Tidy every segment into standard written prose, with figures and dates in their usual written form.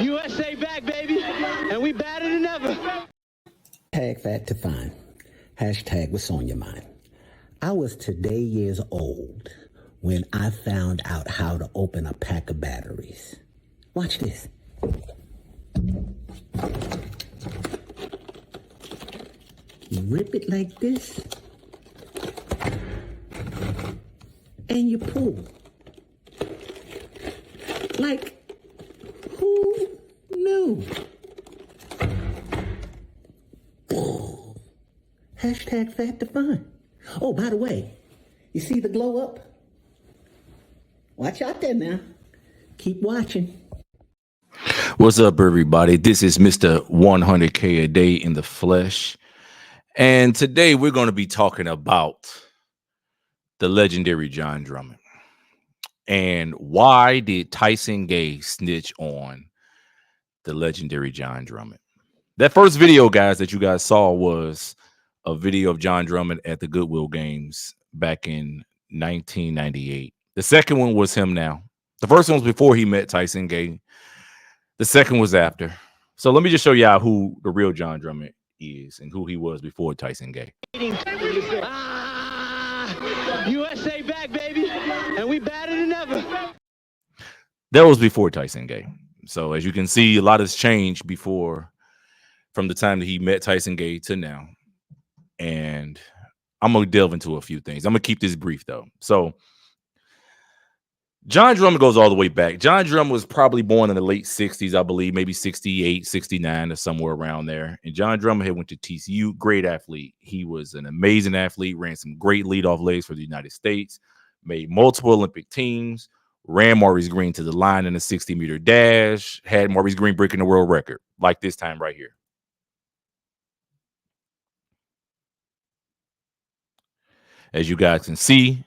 USA back, baby, and we badder than ever. Tag fact to find. Hashtag what's on your mind. I was today years old when I found out how to open a pack of batteries. Watch this. You rip it like this, and you pull. Like, who knew? Hashtag fact to find. Oh, by the way, you see the glow up? Watch out there now. Keep watching. What's up, everybody? This is Mr. 100K a day in the flesh. And today we're going to be talking about the legendary Jon Drummond. And why did Tyson Gay snitch on the legendary Jon Drummond? That first video, guys, that you guys saw was a video of Jon Drummond at the Goodwill Games back in 1998. The second one was him now. The first one was before he met Tyson Gay. The second was after. So let me just show y'all who the real Jon Drummond is and who he was before Tyson Gay. USA back, baby, and we badder than ever. That was before Tyson Gay. So as you can see, a lot has changed from the time that he met Tyson Gay to now. And I'm going to delve into a few things. I'm going to keep this brief, though. So Jon Drummond goes all the way back. Jon Drummond was probably born in the late 60s, I believe, maybe 68, 69 or somewhere around there. And Jon Drummond had went to TCU, great athlete. He was an amazing athlete, ran some great leadoff legs for the United States, made multiple Olympic teams, ran Maurice Green to the line in a 60-meter dash, had Maurice Green breaking the world record, like this time right here. As you guys can see,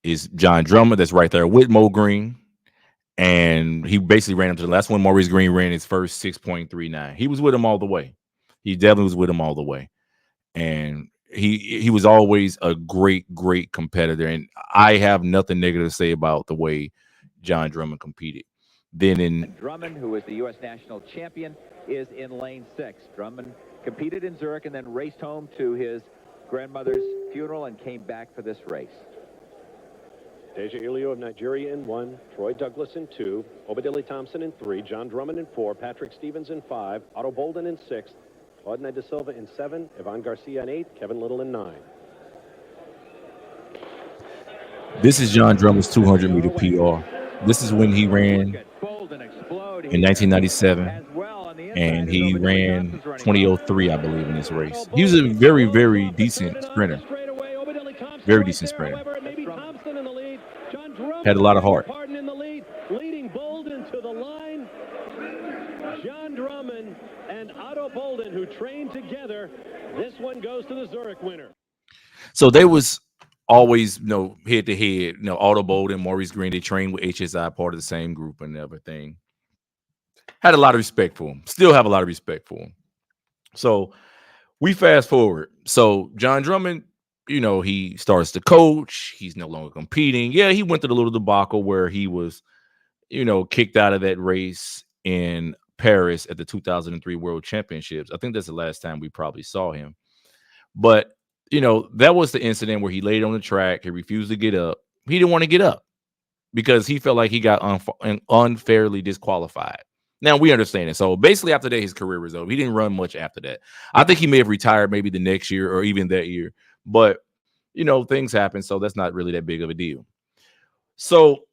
is Jon Drummond that's right there with Mo Green. And he basically ran up to the last one. Maurice Green ran his first 6.39. He was with him all the way. He definitely was with him all the way. And he was always a great, great competitor. And I have nothing negative to say about the way Jon Drummond competed. Then Drummond, who is the U.S. national champion, is in lane 6. Drummond competed in Zurich and then raced home to his grandmother's funeral and came back for this race. Deja Ilio of Nigeria in 1, Troy Douglas in 2, Obadili Thompson in 3, Jon Drummond in 4, Patrick Stevens in 5, Otto Bolden in 6, Claude De Silva in 7, Ivan Garcia in 8, Kevin Little in 9. This is Jon Drummond's 200-meter PR. This is when he ran in 1997, and he ran 20:03, I believe, in this race. He was a very, very decent sprinter. Very decent sprinter. Had a lot of heart. Leading Bolden to the line. Jon Drummond and Otto Bolden, who trained together. This one goes to the Zurich winner. So they was always, head to head. Otto Bolden, Maurice Green, they trained with HSI, part of the same group and everything. Had a lot of respect for him. Still have a lot of respect for him. So we fast forward. So Jon Drummond, he starts to coach. He's no longer competing. Yeah, he went through the little debacle where he was, kicked out of that race in Paris at the 2003 World Championships. I think that's the last time we probably saw him. But, that was the incident where he laid on the track. He refused to get up. He didn't want to get up because he felt like he got unfairly disqualified. Now, we understand it. So basically after that, his career was over. He didn't run much after that. I think he may have retired maybe the next year or even that year. But, things happen, so that's not really that big of a deal. So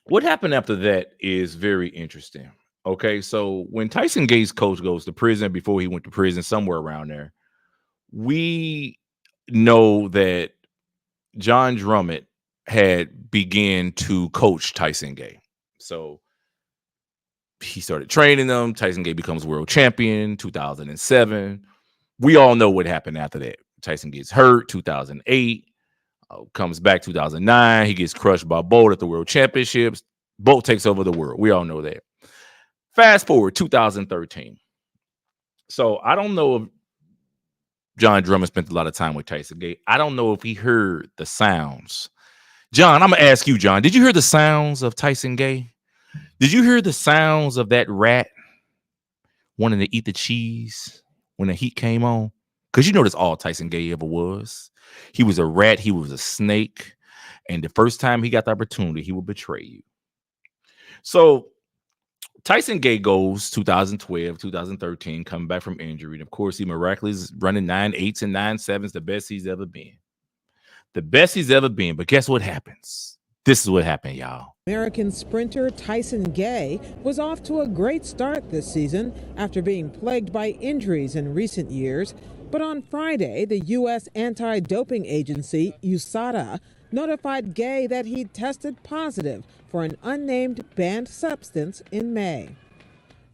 what happened after that is very interesting. Okay, so when Tyson Gay's coach goes to prison, before he went to prison, somewhere around there, we know that Jon Drummond had began to coach Tyson Gay. So he started training them. Tyson Gay becomes world champion, 2007. We all know what happened after that. Tyson gets hurt, 2008, comes back 2009. He gets crushed by Bolt at the World Championships. Bolt takes over the world. We all know that. Fast forward, 2013. So I don't know if Jon Drummond spent a lot of time with Tyson Gay. I don't know if he heard the sounds John, I'm gonna ask you, John. Did you hear the sounds of Tyson Gay? Did you hear the sounds of that rat wanting to eat the cheese when the heat came on? Because you know that's all Tyson Gay ever was. He was a rat. He was a snake. And the first time he got the opportunity, he would betray you. So Tyson Gay goes 2012, 2013, coming back from injury. And of course, he miraculously running 9.8s and 9.7s, the best he's ever been. The best he's ever been. But guess what happens? This is what happened, y'all. American sprinter Tyson Gay was off to a great start this season after being plagued by injuries in recent years. But on Friday, the U.S. anti-doping agency, USADA, notified Gay that he tested positive for an unnamed banned substance in May.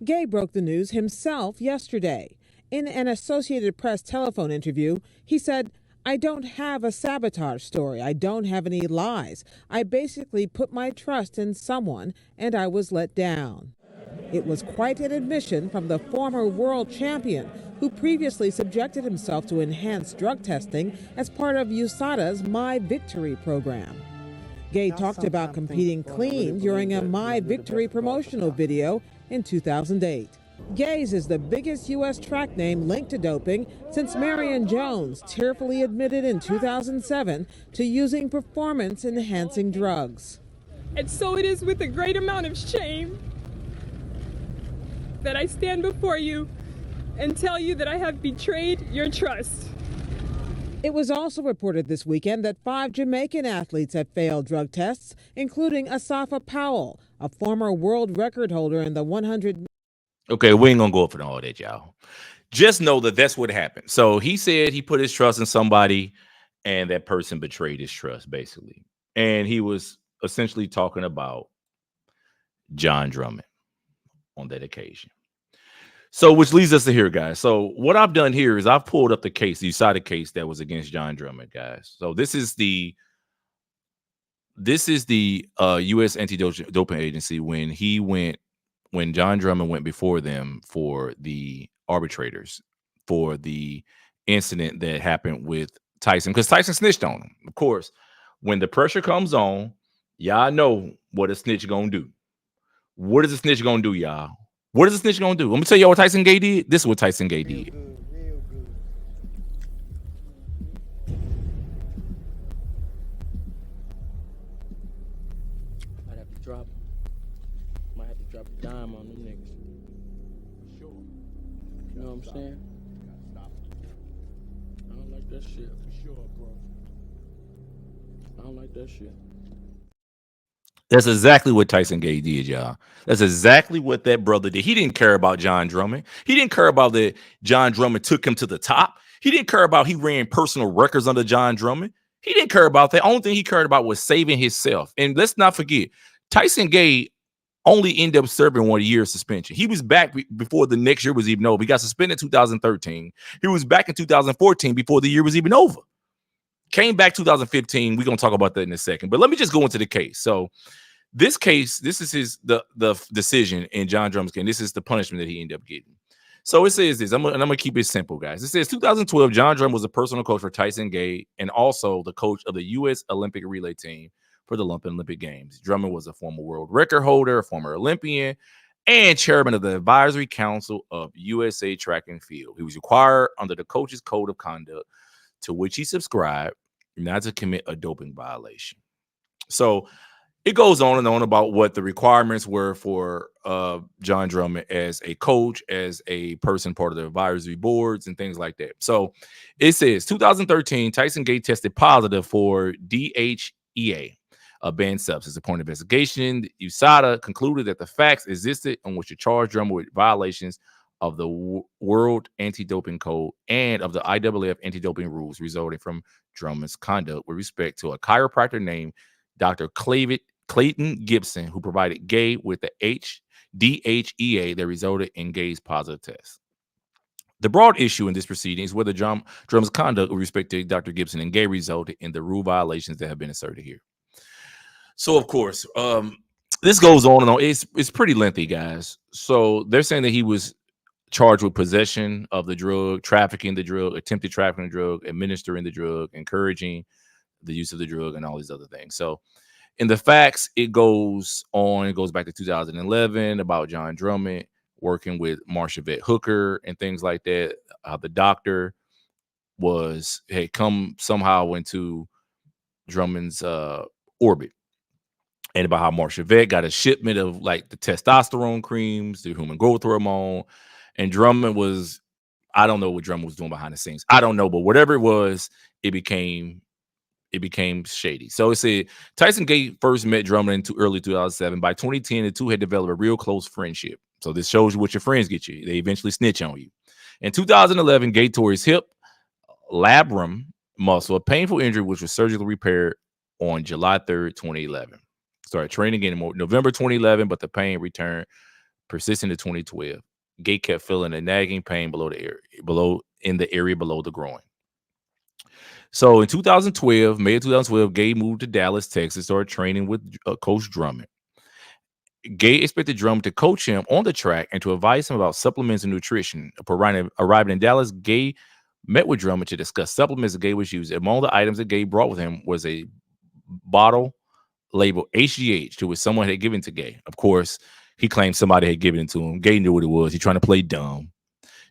Gay broke the news himself yesterday. In an Associated Press telephone interview, he said, "I don't have a sabotage story. I don't have any lies. I basically put my trust in someone, and I was let down." It was quite an admission from the former world champion, who previously subjected himself to enhanced drug testing as part of USADA's My Victory program. Gay talked about competing clean during a My Victory promotional video in 2008. Gay's is the biggest U.S. track name linked to doping since Marion Jones tearfully admitted in 2007 to using performance-enhancing drugs. And so it is with a great amount of shame that I stand before you and tell you that I have betrayed your trust. It was also reported this weekend that 5 Jamaican athletes have failed drug tests, including Asafa Powell, a former world record holder in the 100. Okay, we ain't gonna go for all that, y'all. Just know that that's what happened. So he said he put his trust in somebody, and that person betrayed his trust, basically. And he was essentially talking about Jon Drummond on that occasion. So, which leads us to here, guys. So, what I've done here is I've pulled up the case, the USADA case that was against Jon Drummond, guys. So, this is the U.S. anti-doping agency when Jon Drummond went before them for the arbitrators for the incident that happened with Tyson, because Tyson snitched on him. Of course, when the pressure comes on, y'all know what a snitch gonna do. What is a snitch gonna do, y'all? What is a snitch gonna do? Let me tell you what Tyson Gay did. This is what Tyson Gay did. Real good. Might have to drop a dime on them niggas. For sure. You know what I'm saying? I don't like that shit. For sure, bro. I don't like that shit. That's exactly what Tyson Gay did, y'all. That's exactly what that brother did. He didn't care about Jon Drummond. He didn't care about that Jon Drummond took him to the top. He didn't care about he ran personal records under Jon Drummond. He didn't care about that. Only thing he cared about was saving himself. And let's not forget, Tyson Gay only ended up serving 1 year suspension. He was back before the next year was even over. He got suspended in 2013. He was back in 2014 before the year was even over. Came back 2015. We're going to talk about that in a second. But let me just go into the case. So this case, this is the decision in Jon Drummond's case. This is the punishment that he ended up getting. So it says this. I'm going to keep it simple, guys. It says 2012, Jon Drummond was a personal coach for Tyson Gay and also the coach of the U.S. Olympic relay team for the Olympic Games. Drummond was a former world record holder, a former Olympian, and chairman of the advisory council of USA Track and Field. He was required under the coach's code of conduct to which he subscribed not to commit a doping violation. So it goes on and on about what the requirements were for Jon Drummond as a coach, as a person part of the advisory boards and things like that. So it says 2013, Tyson Gay tested positive for DHEA, a banned substance. Upon investigation, USADA concluded that the facts existed on which to charge Drummond with violations of the World Anti-Doping Code and of the IAAF anti-doping rules resulting from Drummond's conduct with respect to a chiropractor named Dr. Clayton Gibson, who provided Gay with the DHEA that resulted in Gay's positive test. The broad issue in this proceeding is whether Drummond's conduct with respect to Dr. Gibson and Gay resulted in the rule violations that have been asserted here. So, of course, this goes on and on. It's pretty lengthy, guys. So they're saying that he was charged with possession of the drug, trafficking the drug, attempted trafficking the drug, administering the drug, encouraging the use of the drug and all these other things. So in the facts, it goes back to 2011 about Jon Drummond working with Marsha Vet Hooker and things like that. The doctor had come somehow into Drummond's orbit, and about how Marsha Vet got a shipment of like the testosterone creams, the human growth hormone, and Drummond was, I don't know what Drummond was doing behind the scenes. I don't know, but whatever it was, it became shady. So it said Tyson Gay first met Drummond in early 2007. By 2010, the two had developed a real close friendship. So this shows you what your friends get you. They eventually snitch on you. In 2011, Gay tore his hip labrum muscle, a painful injury which was surgically repaired on July 3rd, 2011. Started training again in November 2011, but the pain returned, persisting to 2012. Gay kept feeling a nagging pain in the area below the groin. So in May 2012, Gay moved to Dallas, Texas, started training with Coach Drummond. Gay expected Drummond to coach him on the track and to advise him about supplements and nutrition. Arriving in Dallas, Gay met with Drummond to discuss supplements that Gay was using. Among the items that Gay brought with him was a bottle labeled HGH, to which someone had given to Gay. Of course, he claimed somebody had given it to him. Gay knew what it was. He's trying to play dumb.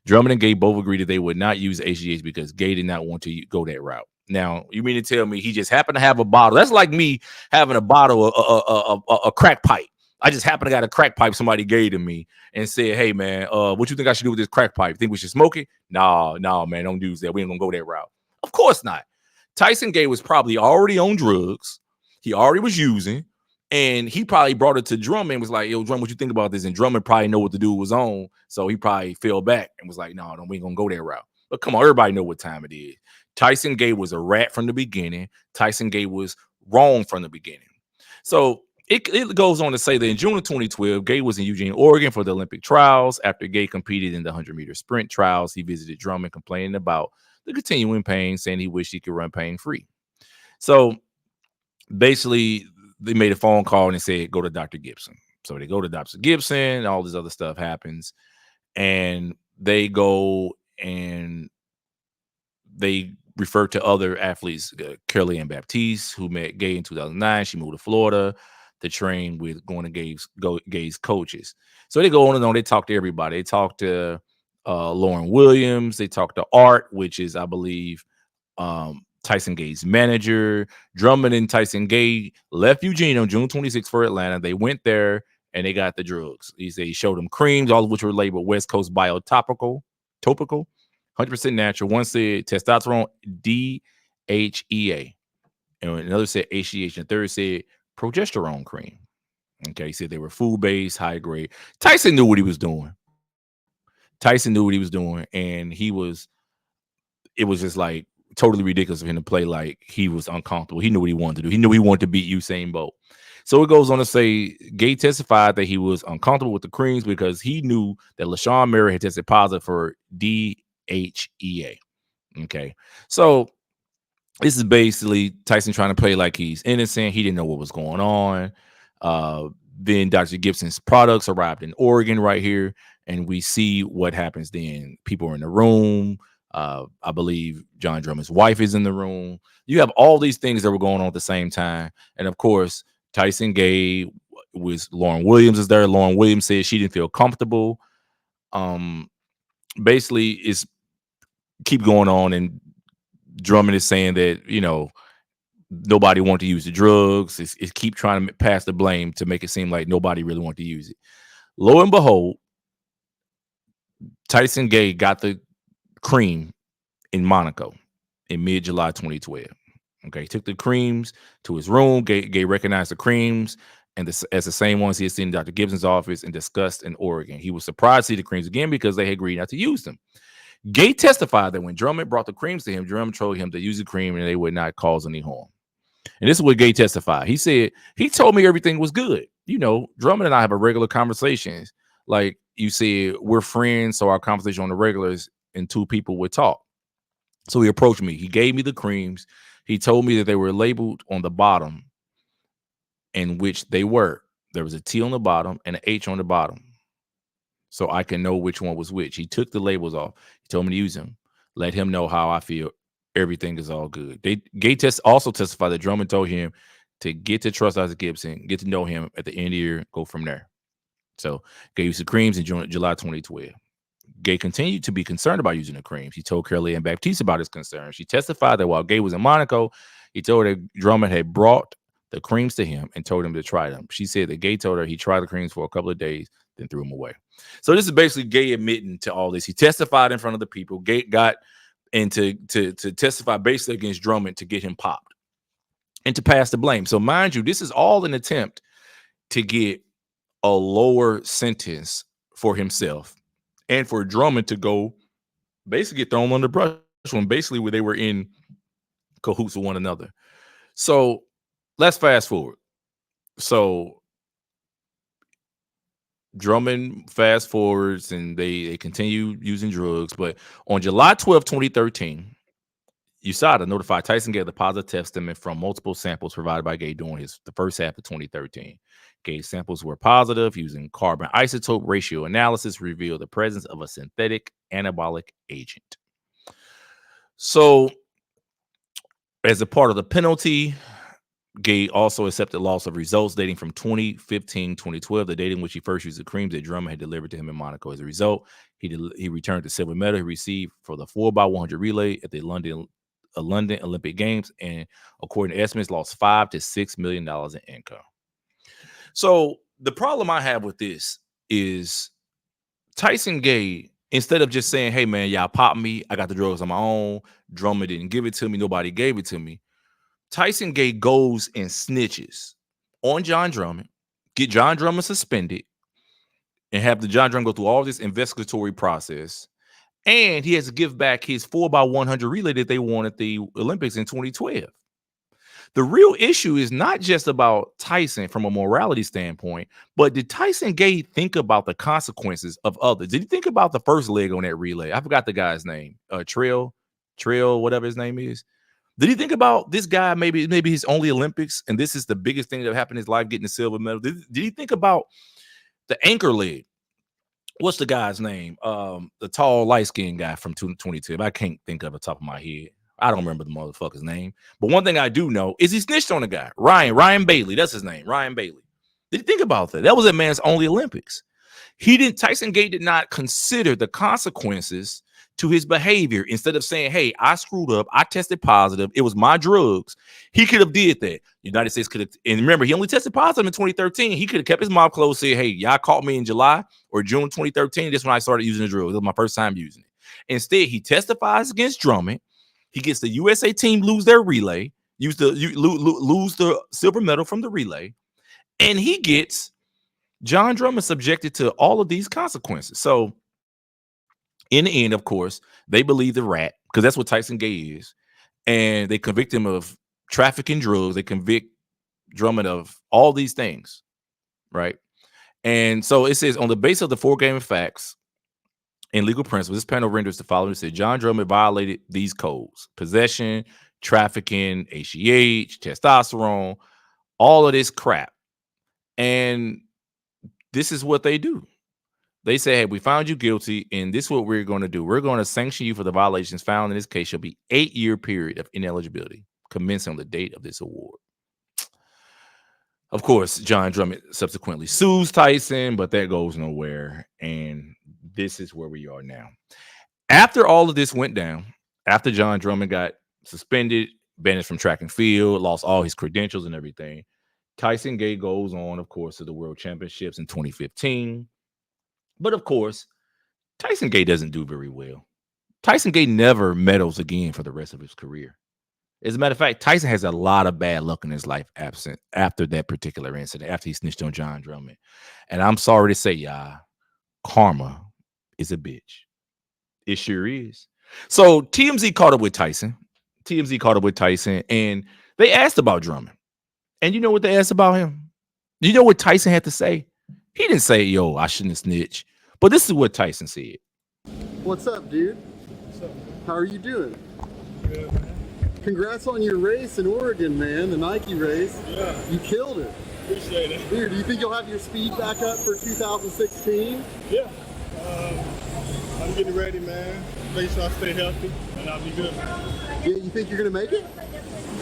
Drummond and Gay both agreed that they would not use HGH because Gay did not want to go that route. Now, you mean to tell me he just happened to have a bottle? That's like me having a bottle of a crack pipe. I just happened to got a crack pipe somebody gave to me and said, hey, man, what you think I should do with this crack pipe? Think we should smoke it? No, man, don't use that. We ain't going to go that route. Of course not. Tyson Gay was probably already on drugs. He already was using. And he probably brought it to Drummond and was like, yo, Drummond, what you think about this? And Drummond probably know what the dude was on. So he probably fell back and was like, no, we ain't going to go that route. But come on, everybody know what time it is. Tyson Gay was a rat from the beginning. Tyson Gay was wrong from the beginning. So it goes on to say that in June of 2012, Gay was in Eugene, Oregon for the Olympic trials. After Gay competed in the 100-meter sprint trials, he visited Drummond complaining about the continuing pain, saying he wished he could run pain-free. So basically, they made a phone call and they said, go to Dr. Gibson. So they go to Dr. Gibson, all this other stuff happens. And they go and they refer to other athletes, Kelly Ann Baptiste, who met Gay in 2009. She moved to Florida to train with going to Gay's coaches. So they go on and on. They talk to everybody. They talk to Lauren Williams. They talk to Art, which is, I believe, Tyson Gay's manager. Drummond and Tyson Gay left Eugene on June 26th for Atlanta. They went there and they got the drugs. He said he showed them creams, all of which were labeled West Coast Biotopical, 100% natural. One said testosterone DHEA, and another said HGH, and the third said progesterone cream. Okay, he said they were food-based, high grade. Tyson knew what he was doing. And it was just like totally ridiculous for him to play like he was uncomfortable. He knew what he wanted to do. He knew he wanted to beat Usain Bolt. So it goes on to say Gay testified that he was uncomfortable with the creams because he knew that LaShawn Murray had tested positive for DHEA. Okay, so this is basically Tyson trying to play like he's innocent. He didn't know what was going on. Then Dr. Gibson's products arrived in Oregon right here, and we see what happens then. People are in the room. I believe Jon Drummond's wife is in the room. You have all these things that were going on at the same time. And of course, Tyson Gay was Lauren Williams is there. Lauren Williams said she didn't feel comfortable. Basically, it's keep going on, and Drummond is saying that, nobody wanted to use the drugs. It's keep trying to pass the blame to make it seem like nobody really wanted to use it. Lo and behold, Tyson Gay got the cream in Monaco in mid-July 2012. Okay, he took the creams to his room. Gay recognized the creams and as the same ones he had seen in Dr. Gibson's office and discussed in Oregon. He was surprised to see the creams again because they had agreed not to use them. Gay testified that when Drummond brought the creams to him, Drummond told him to use the cream and they would not cause any harm. And this is what Gay testified. He said, he told me everything was good. Drummond and I have a regular conversations. Like you said, we're friends, so our conversation on the regulars and two people would talk. So he approached me. He gave me the creams. He told me that they were labeled on the bottom, in which they were. There was a T on the bottom and an H on the bottom, so I can know which one was which. He took the labels off. He told me to use them. Let him know how I feel everything is all good. Gay also testified that Drummond told him to get to trust Isaac Gibson, get to know him at the end of the year, go from there. So Gay used the creams in July 2012. Gay continued to be concerned about using the creams. He told Carly Ann Baptiste about his concerns. She testified that while Gay was in Monaco, he told her Drummond had brought the creams to him and told him to try them. She said that Gay told her he tried the creams for a couple of days, then threw them away. So this is basically Gay admitting to all this. He testified in front of the people. Gay got into to testify basically against Drummond to get him popped and to pass the blame. So mind you, this is all an attempt to get a lower sentence for himself and for Drummond to go basically get thrown on the brush when basically where they were in cahoots with one another. So let's fast forward. So Drummond fast forwards and they continue using drugs. But on July 12, 2013, USADA notified Tyson Gay of the positive test stemming from multiple samples provided by Gay during the first half of 2013. Gay's samples were positive using carbon isotope ratio analysis revealed the presence of a synthetic anabolic agent. So as a part of the penalty, Gay also accepted loss of results dating from 2015-2012, the date in which he first used the creams that Drummond had delivered to him in Monaco. As a result, he returned the silver medal he received for the 4x100 relay at the London Olympic Games, and according to estimates, lost $5 to $6 million in income. So the problem I have with this is Tyson Gay, instead of just saying, hey, man, y'all pop me, I got the drugs on my own, Drummond didn't give it to me, nobody gave it to me. Tyson Gay goes and snitches on Jon Drummond, get Jon Drummond suspended, and have the Jon Drummond go through all this investigatory process. And he has to give back his 4x100 relay that they won at the Olympics in 2012. The real issue is not just about Tyson from a morality standpoint, but did Tyson Gay think about the consequences of others? Did he think about the first leg on that relay? I forgot the guy's name. Trail, whatever his name is. Did he think about this guy, maybe his only Olympics, and this is the biggest thing that happened in his life, getting the silver medal? Did he think about the anchor leg? What's the guy's name? The tall, light-skinned guy from 2010. I can't think of the top of my head. I don't remember the motherfucker's name. But one thing I do know is he snitched on a guy. Ryan Bailey. That's his name. Ryan Bailey. Did he think about that? That was that man's only Olympics. Tyson Gay did not consider the consequences to his behavior. Instead of saying, hey, I screwed up, I tested positive, it was my drugs, he could have did that. The United States could have, and remember, he only tested positive in 2013. He could have kept his mouth closed, said, hey, y'all caught me in July or June 2013. That's when I started using the drugs. It was my first time using it. Instead, he testifies against Drummond. He gets the USA team lose their relay, lose the silver medal from the relay, and he gets Jon Drummond subjected to all of these consequences. So in the end, of course, they believe the rat, because that's what Tyson Gay is, and they convict him of trafficking drugs. They convict Drummond of all these things, right? And so it says, on the basis of the foregoing facts and legal principles, this panel renders the following. It said Jon Drummond violated these codes: possession, trafficking, HGH, testosterone, all of this crap. And this is what they do. They say, hey, we found you guilty, and this is what we're going to do. We're going to sanction you for the violations found in this case. Shall be 8-year period of ineligibility, commencing on the date of this award. Of course, Jon Drummond subsequently sues Tyson, but that goes nowhere. And this is where we are now. After all of this went down, after Jon Drummond got suspended, banished from track and field, lost all his credentials and everything, Tyson Gay goes on, of course, to the World Championships in 2015. But of course, Tyson Gay doesn't do very well. Tyson Gay never medals again for the rest of his career. As a matter of fact, Tyson has a lot of bad luck in his life absent after that particular incident, after he snitched on Jon Drummond. And I'm sorry to say, y'all, karma is a bitch. It sure is. So TMZ caught up with Tyson. And they asked about Drummond. And you know what they asked about him? You know what Tyson had to say? He didn't say, yo, I shouldn't snitch. But this is what Tyson said. What's up, dude? What's up, man? How are you doing? Good, man. Congrats on your race in Oregon, man, the Nike race. Yeah. You killed it. Appreciate it. Dude, do you think you'll have your speed back up for 2016? Yeah. I'm getting ready, man. make sure I stay healthy, and I'll be good, man. Yeah, you think you're gonna make it?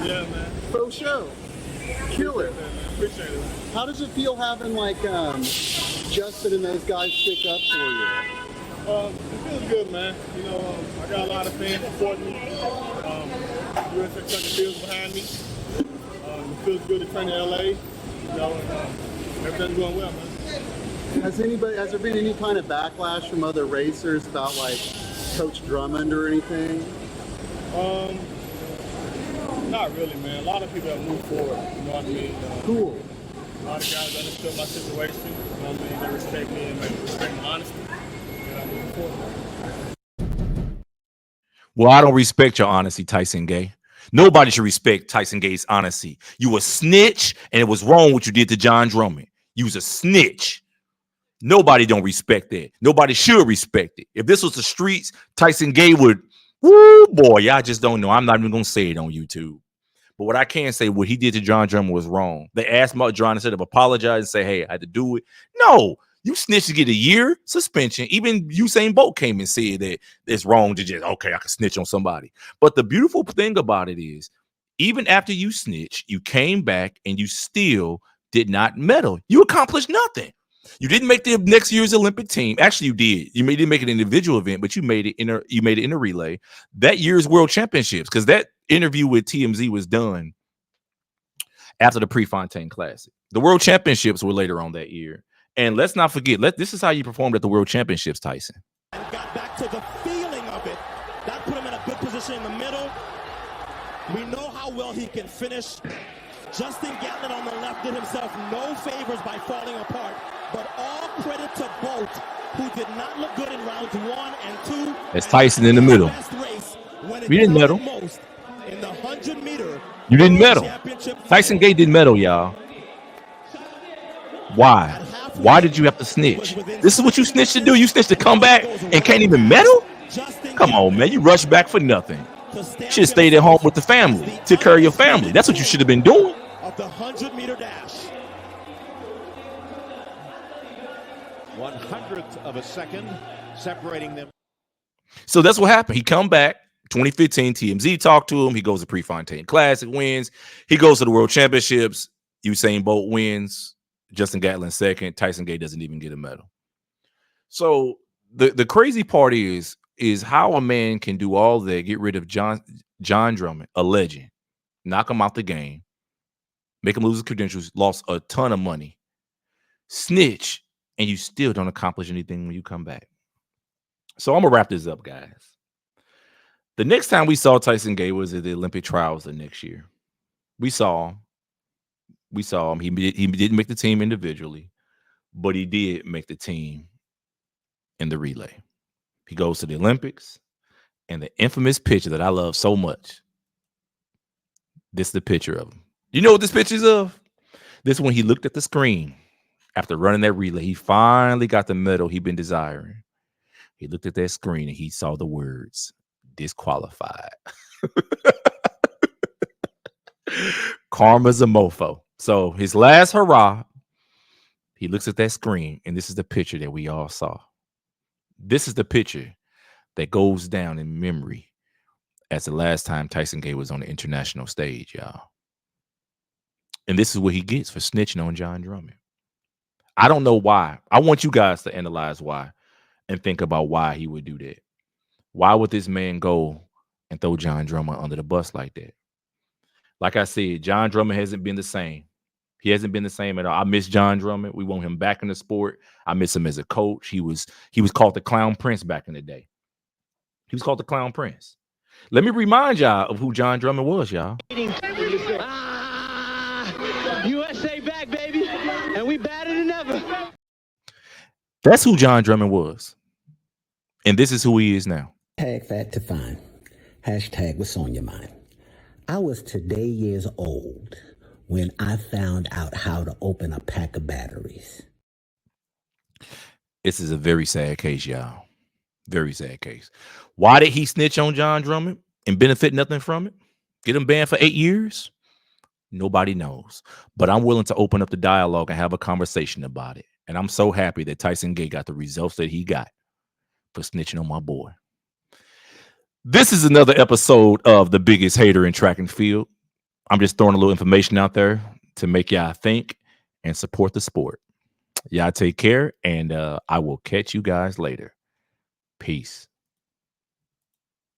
Yeah, man. Faux show. Kill it. Appreciate it. How does it feel having like Justin and those guys stick up for you? It feels good, man. You know, I got a lot of fans supporting me. USA Truck feels behind me. It feels good to train in LA. You know, and everything's going well, man. Has there been any kind of backlash from other racers about like Coach Drummond or anything? Not really, man. A lot of people have moved forward. You know what I mean? Cool. A lot of guys understood my situation. You know what I mean? They respect me and they respect my honesty. And I'm moving forward. Well, I don't respect your honesty, Tyson Gay. Nobody should respect Tyson Gay's honesty. You a snitch, and it was wrong what you did to Jon Drummond. You was a snitch. Nobody don't respect that. Nobody should respect it. If this was the streets, Tyson Gay would, woo, boy, I just don't know. I'm not even going to say it on YouTube. But what I can say, what he did to Jon Drummond was wrong. They asked about Jon instead of apologize and say, hey, I had to do it. No, you snitch to get a year suspension. Even Usain Bolt came and said that it's wrong to just, okay, I can snitch on somebody. But the beautiful thing about it is, even after you snitch, you came back and you still did not medal. You accomplished nothing. You didn't make the next year's Olympic team. Actually, you did. You didn't make an individual event, but you made it in a relay. That year's World Championships, because that interview with TMZ was done after the Prefontaine Classic. The World Championships were later on that year. And let's not forget, this is how you performed at the World Championships, Tyson. And got back to the feeling of it. That put him in a good position in the middle. We know how well he can finish. Justin Gatlin on the left did himself no favors by falling apart. But all credit to Bolt, who did not look good in rounds 1 and 2. That's Tyson in the middle. You didn't medal. In the 100-meter. You didn't medal. Tyson Gay didn't medal, y'all. Why? Why did you have to snitch? This is what you snitched to do? You snitched to come back and can't even medal? Come on, man. You rushed back for nothing. You should have stayed at home with the family. Took care of your family. That's what you should have been doing. Of the 100-meter dash. 100th of a second separating them. So that's what happened. He come back 2015. TMZ talked to him. He goes to Prefontaine Classic, wins. He goes to the World Championships. Usain Bolt wins. Justin Gatlin second. Tyson Gay doesn't even get a medal. So the crazy part is how a man can do all that, get rid of Jon Drummond, a legend, knock him out the game, make him lose his credentials, lost a ton of money, snitch, and you still don't accomplish anything when you come back. So I'm going to wrap this up, guys. The next time we saw Tyson Gay was at the Olympic trials the next year. We saw him. He didn't make the team individually, but he did make the team in the relay. He goes to the Olympics, and the infamous picture that I love so much, this is the picture of him. You know what this picture is of? This when he looked at the screen after running that relay. He finally got the medal he'd been desiring. He looked at that screen and he saw the words, disqualified. Karma's a mofo. So his last hurrah, he looks at that screen, and this is the picture that we all saw. This is the picture that goes down in memory as the last time Tyson Gay was on the international stage, y'all. And this is what he gets for snitching on Jon Drummond. I don't know why. I want you guys to analyze why and think about why he would do that. Why would this man go and throw Jon Drummond under the bus like that? Like I said, Jon Drummond hasn't been the same. He hasn't been the same at all. I miss Jon Drummond. We want him back in the sport. I miss him as a coach. He was called the Clown Prince back in the day. He was called the Clown Prince. Let me remind y'all of who Jon Drummond was, y'all. USA back, baby, and we badder than ever. That's who Jon Drummond was. And this is who he is now. Hashtag fact to find. Hashtag what's on your mind. I was today years old when I found out how to open a pack of batteries. This is a very sad case, y'all. Very sad case. Why did he snitch on Jon Drummond and benefit nothing from it? Get him banned for 8 years? Nobody knows. But I'm willing to open up the dialogue and have a conversation about it. And I'm so happy that Tyson Gay got the results that he got for snitching on my boy. This is another episode of The Biggest Hater in Track and Field. I'm just throwing a little information out there to make y'all think and support the sport. Y'all take care, and I will catch you guys later. Peace.